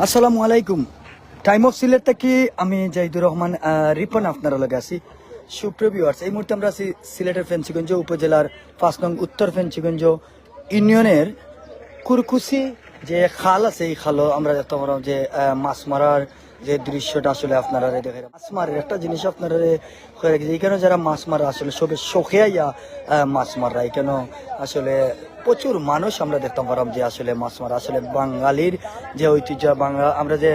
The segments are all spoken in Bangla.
আসসালামু আলাইকুম। টাইম অফ সিলেট থেকে আমি জাহিদুর রহমান রিপন আপনারা লগে আছি। সুপ্রিয় ভিউয়ার্স, এই মুহূর্তে আমরা আছি সিলেটের ফেঞ্চিগঞ্জ উপজেলার ৫ নং উত্তর ফেঞ্চিগঞ্জ ইউনিয়নের কুরকুসি যে খাল আছে, এই খালও আমরা দেখতে পারলাম যে মাছ মারার যে দৃশ্যটা আসলে আপনারা দেখে মাছ মারের একটা জিনিস আপনারা হয়ে গেছে। এখানে যারা মাছ মারা আসলে সবে শখে আইয়া মাছ মারা, এখানে আসলে প্রচুর মানুষ আমরা দেখতে পারলাম যে আসলে মাছ মারা আসলে বাঙালির যে ঐতিহ্য, বাংলা আমরা যে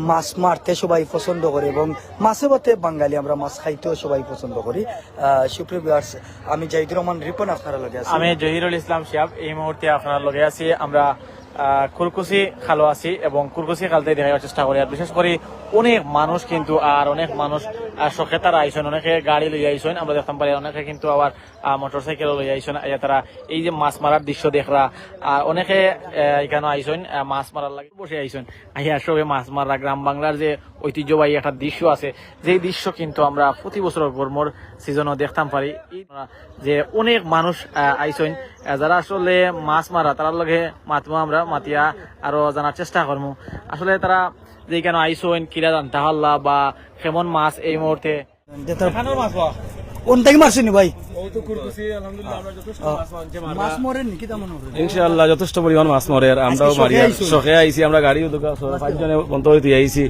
মাছ মারতে সবাই পছন্দ করি এবং মাছে ভাতে বাঙালি আমরা মাছ খাইতেও সবাই পছন্দ করি। সুপ্রিয় ভিউয়ার্স, আমি জাহিদুর রহমান রিপন আপনারা লগে আছি। আমি জহিরুল ইসলাম শিহাব এই মুহূর্তে আপনার লগে আছি। আমরা কুরকুসি খালো আছি এবং কুরকুসি খালতে দেখার চেষ্টা করি। আর বিশেষ করে অনেক মানুষ কিন্তু অনেক মানুষ শখে তারা আইসেন, অনেকে গাড়ি লই আইসেন, আমরা দেখতাম পারি অনেকে কিন্তু আবার মোটর সাইকেল লই আইসেন। তারা এই যে মাছ মারার দৃশ্য দেখরা, আর অনেকে এখানে আইসেন মাছ মারার লাগে বসে আইসেন। সবে মাছ মারা গ্রাম বাংলার যে ঐতিহ্যবাহী একটা দৃশ্য আছে, যেই দৃশ্য কিন্তু আমরা প্রতি বছর গরমর সিজনও দেখতাম পারি। যে অনেক মানুষ আইসেন যারা আসলে মাছ মারা, তার লগে মাতমো আমরা মাতিয়া আরো জানার চেষ্টা করবো আসলে তারা যে কেন আইসেন, কিরা জানতে হল্লা বা কেমন মাছ এই মুহূর্তে কোন থেকে মারছেনি ভাই? ইনশাআল্লাহ যথেষ্ট পরিমাণ মাছ মরে। আমরাও মারি, শখে আইছি, আমরা গাড়িও 5 জনে বন্ধ হইতে আইছি,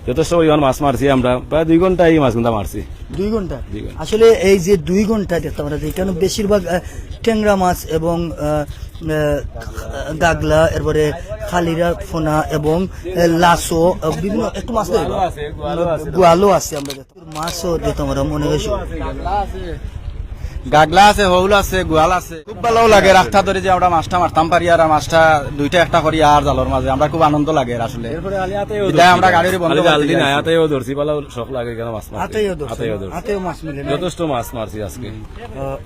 যথেষ্ট পরিমাণ মাছ মারছি। আমরা প্রায় 2 ঘন্টা এই মাছ মারছি। 2 ঘন্টা আসলে এই যে 2 ঘন্টা দেখতে পারা যায়, এখানে বেশিরভাগ ট্যাংরা মাছ এবং গাগলা, এরপরে খালিরা ফোনা এবং লাসো, বিভিন্ন একটু মাছ গোয়ালও আছে। আমরা মাছও দেখতে পারা মনে হয়েছে গাগলা আছে, হৌল আছে, গোয়াল আছে। খুব ভালো লাগে রাস্তা ধরে যে আমরা মাছটা মারতাম পারি, আর মাছটা দুইটা একটা করি আর জালর মাঝে আমরা খুব আনন্দ লাগে আসলে। আমরা গাড়ির বন্ধ ধরছি, ভালো শখ লাগে কেন মাছ যথেষ্ট মাছ মারছি আজকে।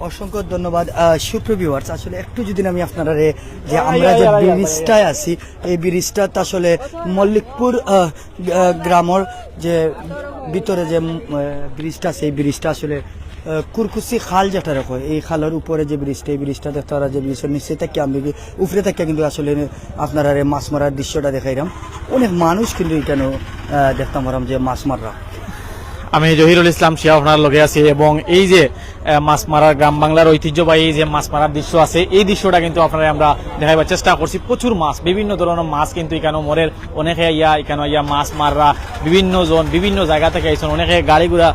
অসংখ্য ধন্যবাদ। সুপ্রিয় ভিউয়ার্স, আসলে একটু যদি আমি আপনারা যে আমরা যে ব্রিজটায় আছি, এই ব্রিজটা আসলে মল্লিকপুর গ্রামের যে ভিতরে যে ব্রিজটা আছে, এই ব্রিজটা আসলে কুরকুসি খাল যেটা রাখো, এই খালের উপরে যে ব্রিজটা, এই ব্রিজটা দেখতে পারা যে ব্রিজের নিচে থেকে আমি উপরে থেকে কিন্তু আসলে আপনারা মাছ মারার দৃশ্যটা দেখাইলাম। অনেক মানুষ কিন্তু এখানে দেখতাম পারাম যে মাছ মাররা। আমি জহিরুল ইসলাম শিয়া আপনার লগে আছি এবং এই যে মাছ মারার গ্রাম বাংলার ঐতিহ্যবাহী যে মাছ মারার দৃশ্য আছে, এই দৃশ্যটা কিন্তু আপনারা আমরা দেখাইবার চেষ্টা করছি। প্রচুর মাছ, বিভিন্ন ধরনের মাছ কিন্তু এখানে মরের, অনেকে এখানে মাছ মাররা বিভিন্ন জন বিভিন্ন জায়গা থেকে আইসেন, অনেকে গাড়ি ঘোড়া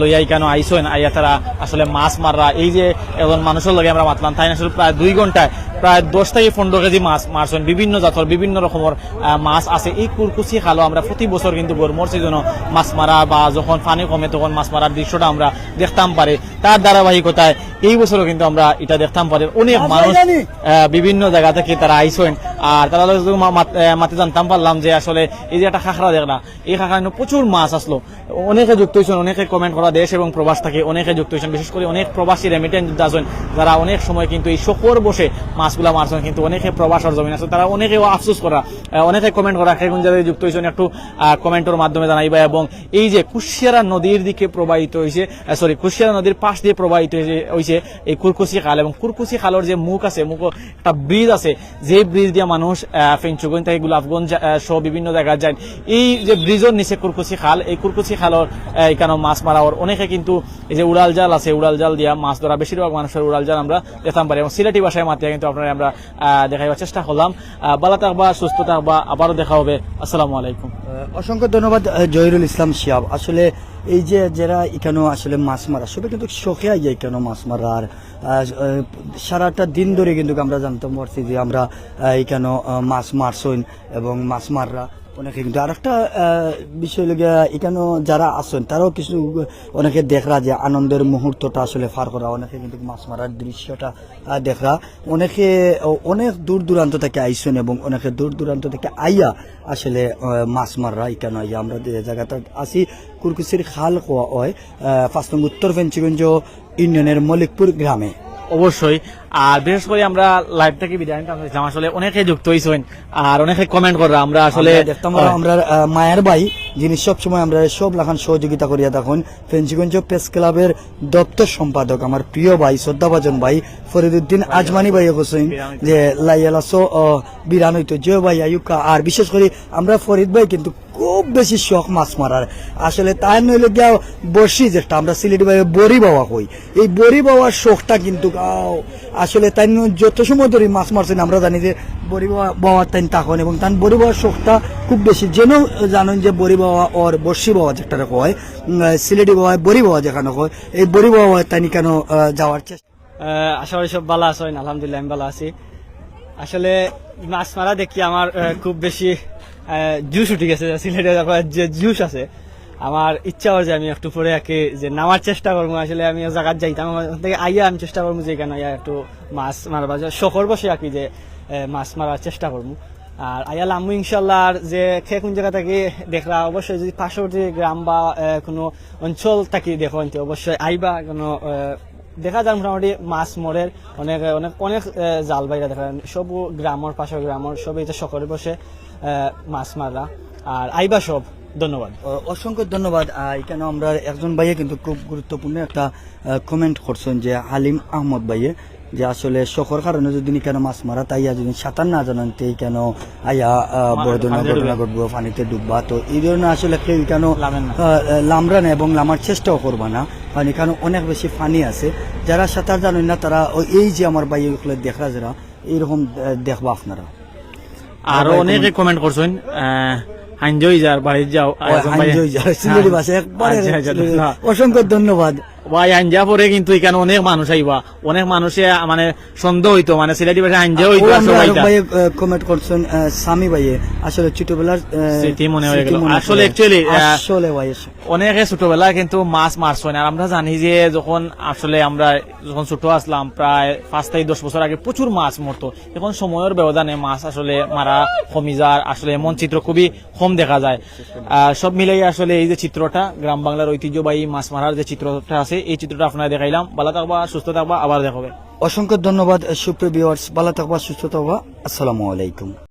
লইয়া এখানে আইসেন, তারা আসলে মাছ মাররা। এই যে এখন মানুষের লগে আমরা মাতলাম, তাই আসলে প্রায় 2 ঘন্টায় প্রায় 10 থেকে 15 কেজি মাছ মারছেন। বিভিন্ন জাতের বিভিন্ন রকমের মাছ আছে। এই কুরকুসি খালো আমরা প্রতি বছর কিন্তু গরমর সিজনও মাছ মারা বা যখন পানি কমে তখন মাছ মারার দৃশ্যটা আমরা দেখতাম পারি। তার ধারাবাহিকতায় এই বছরও কিন্তু আমরা এটা দেখতাম পারি। অনেক মানুষ বিভিন্ন জায়গা থেকে তারা আইসেন, আর তারা মাতে জানতাম পারলাম যে আসলে এই যে একটা খাখরা দেখ না, এই খাখরা প্রচুর মাছ আসলো। অনেকে যুক্ত হয়েছেন, অনেকে কমেন্ট করা দেশ এবং প্রবাস থেকে অনেকে যুক্ত হয়েছেন, বিশেষ করে অনেক প্রবাসী রেমিটেন্স আছেন যারা অনেক সময় কিন্তু এই শকর বসে মাছগুলা মারছেন, কিন্তু অনেকে প্রবাসের জমিন আছে, তারা অনেকেও আফসোস করা, অনেকে কমেন্ট করা কোন জায়গায় যুক্ত হয়েছেন একটু কমেন্টের মাধ্যমে জানাইবা। এবং এই যে কুশিয়ারা নদীর দিকে প্রবাহিত হয়েছে, কুশিয়ারা নদীর পাশ দিয়ে প্রবাহিত হয়েছে এই কুরকুসি খাল, এবং কুরকুসি খালের যে মুখ আছে, মুখ একটা ব্রিজ আছে, যে ব্রিজ দিয়ে মানুষ ফেঞ্চুগঞ্জ থেকে গোলাপগঞ্জ সহ বিভিন্ন জায়গায় যায়। এই যে ব্রিজের নিচে কুরকুসি খাল, এই কুরকুসি খালের এখানে মাছ মারা, অনেকে কিন্তু এই যে উড়াল জাল আছে, উড়াল জাল দিয়া মাছ ধরা, বেশিরভাগ মানুষের উড়াল জাল আমরা দেখতাম পারি এবং সিলেটি ভাষায় মাতিয়া কিন্তু আপনারা আমরা দেখাইবার চেষ্টা করলাম। ভালো থাকবা, সুস্থ থাকবা, আবারও দেখা হবে। আসসালামু আলাইকুম। অসংখ্য ধন্যবাদ জহিরুল ইসলাম শিহাব। আসলে এই যে যারা এখানে আসলে মাছ মারা, সবাই কিন্তু শখে আই যায় কেন মাছ মারা, আর সারাটা দিন ধরে কিন্তু আমরা জানতাম পারছি যে আমরা এখানে মাছ মারছইন এবং মাছ মাররা অনেকে কিন্তু। আর একটা বিষয় লেগে এখানে যারা আসেন তারাও কিছু অনেকে দেখরা যে আনন্দের মুহূর্তটা আসলে পার করা, অনেকে কিন্তু মাছ মারার দৃশ্যটা দেখরা, অনেকে অনেক দূর দূরান্ত থেকে আইসেন এবং অনেকে দূর দূরান্ত থেকে আইয়া আসলে মাছ মাররা এখানে আইয়া। আমরা যে জায়গাটা আছি কুরকুসির খাল হয় ৫ নং উত্তর ফেঞ্চিগঞ্জ ইউনিয়নের মল্লিকপুর গ্রামে। অবশ্যই আর বিশেষ করে আমরা লাইভ থেকে বিদায় নিতাম আসলে অনেকে যুক্ত হয়েছেন আর অনেকে কমেন্ট করা আমরা আসলে আমরা দেখতাম আমরা মায়ের ভাই যিনি সবসময় আমরা সব লাখান সহযোগিতা করিয়া থাকুন ফেঞ্চিগঞ্জ প্রেস ক্লাবের দপ্তর সম্পাদক আমার প্রিয় ভাই শ্রদ্ধাভাজন ভাই ফরিদুদ্দিন আজমানি ভাই হোসেন যে লাইয়ালাসো বিরান হইতো যে ভাই আয়ুকা আর বিশেষ করে আমরা ফরিদ ভাই কিন্তু খুব বেশি শখ মাছ মারার আসলে তাই নইলে গিয়া বর্ষি যেটা আমরা সিলেটি ভাই বড়ি বাবা কই এই বড়ি বাবার শখটা কিন্তু আসলে তাই যত সময় ধরে মাছ মারছেন আমরা জানি যে বড়ি বাবার তাই তখন এবং তার বড়ি বাবার শখটা খুব বেশি যেন জানেন যে বড়ি বাবা ওর বর্ষি বাবা যেটা কয় সিলেটি বাবা বড়ি বাবা যেখানে কয় এই বড়ি বাবা তাই কেন যাওয়ার চেষ্টা আশা করি সব ভালো আছেন আলহামদুলিল্লাহ আমি ভালো আছি আসলে মাছ মারা দেখি আমার খুব বেশি জুস উঠে গেছে সিলেটে যে জুস আছে আমার ইচ্ছা হয় যে আমি একটু পরে যে নামার চেষ্টা করবো আসলে আমি জায়গায় যাইতাম থেকে আইয়া আমি চেষ্টা করবো যে কেন আইয়া একটু মাছ মারবা শখর বসে আর কি যে মাছ মারার চেষ্টা করবো আর আইয়া লামু ইনশাল্লাহ আর যে কোন জায়গা থেকে দেখলা অবশ্যই যদি পার্শ্ববর্তী গ্রাম বা কোনো অঞ্চল থাকি দেখো অবশ্যই আইবা কোনো দেখা যায় মোটামুটি মাছ মরের অনেক অনেক অনেক জাল বাইরা দেখা যায় সব গ্রামের পাশের গ্রামের সব এটা সকলে বসে মাছ মারা আর আইবা সব ধন্যবাদ অসংখ্য ধন্যবাদ এখানে আমরা একজন ভাইয়ে কিন্তু খুব গুরুত্বপূর্ণ একটা কমেন্ট করছেন যে হালিম আহমদ ভাইয়ে যে আসলে শখর কারণে যদি কেন মাছ মারা তাইয়া যদি সাঁতার না জানান তাই কেন আইয়া বড় ঘটনা ঘটবো পানিতে ডুববা তো এই ধরনের আসলে কেউ কেন লামরা না এবং লামার চেষ্টাও করবা না কারণ এখানে অনেক বেশি পানি আছে যারা সাঁতার জানেন না তারা এই যে আমার ভাই দেখা যারা এইরকম দেখবা আপনারা আরো অনেকে কমেন্ট করছেন হাঞ্জই যার বাড়ি যাও সিলেটি ভাষা একবারে অসংখ্য ধন্যবাদ ভাই আঞ্জা পরে কিন্তু এখানে অনেক মানুষ আইবা অনেক মানুষে মানে সন্দেহ হইতো মানে সিলেটি ভাষা আঞ্জা হইতো কমেন্ট করছেন সামি ভাইয়ে আসলে ছোটবেলার স্মৃতি মনে হয়ে গেল আসলে অ্যাকচুয়ালি আসলে ভাই অনেকে ছোটবেলায় কিন্তু মাছ মারছেন আর আমরা জানি যে যখন আসলে আমরা যখন ছোট আসলাম প্রায় 5 থেকে 10 বছর আগে প্রচুর মাছ মরতো এখন সময়ের ব্যবধানে মাছ আসলে মারা কমি যায় আসলে এমন চিত্র খুবই কম দেখা যায় সব মিলাই আসলে এই যে চিত্রটা গ্রাম বাংলার ঐতিহ্যবাহী মাছ মারার যে চিত্রটা আছে এই চিত্রটা আপনারা দেখাইলাম ভালো থাকবা সুস্থ থাকবা আবার দেখাবে অসংখ্য ধন্যবাদ সুপ্রিয় ভিউয়ার্স ভালো থাকবা সুস্থ থাকবা আসসালামু আলাইকুম।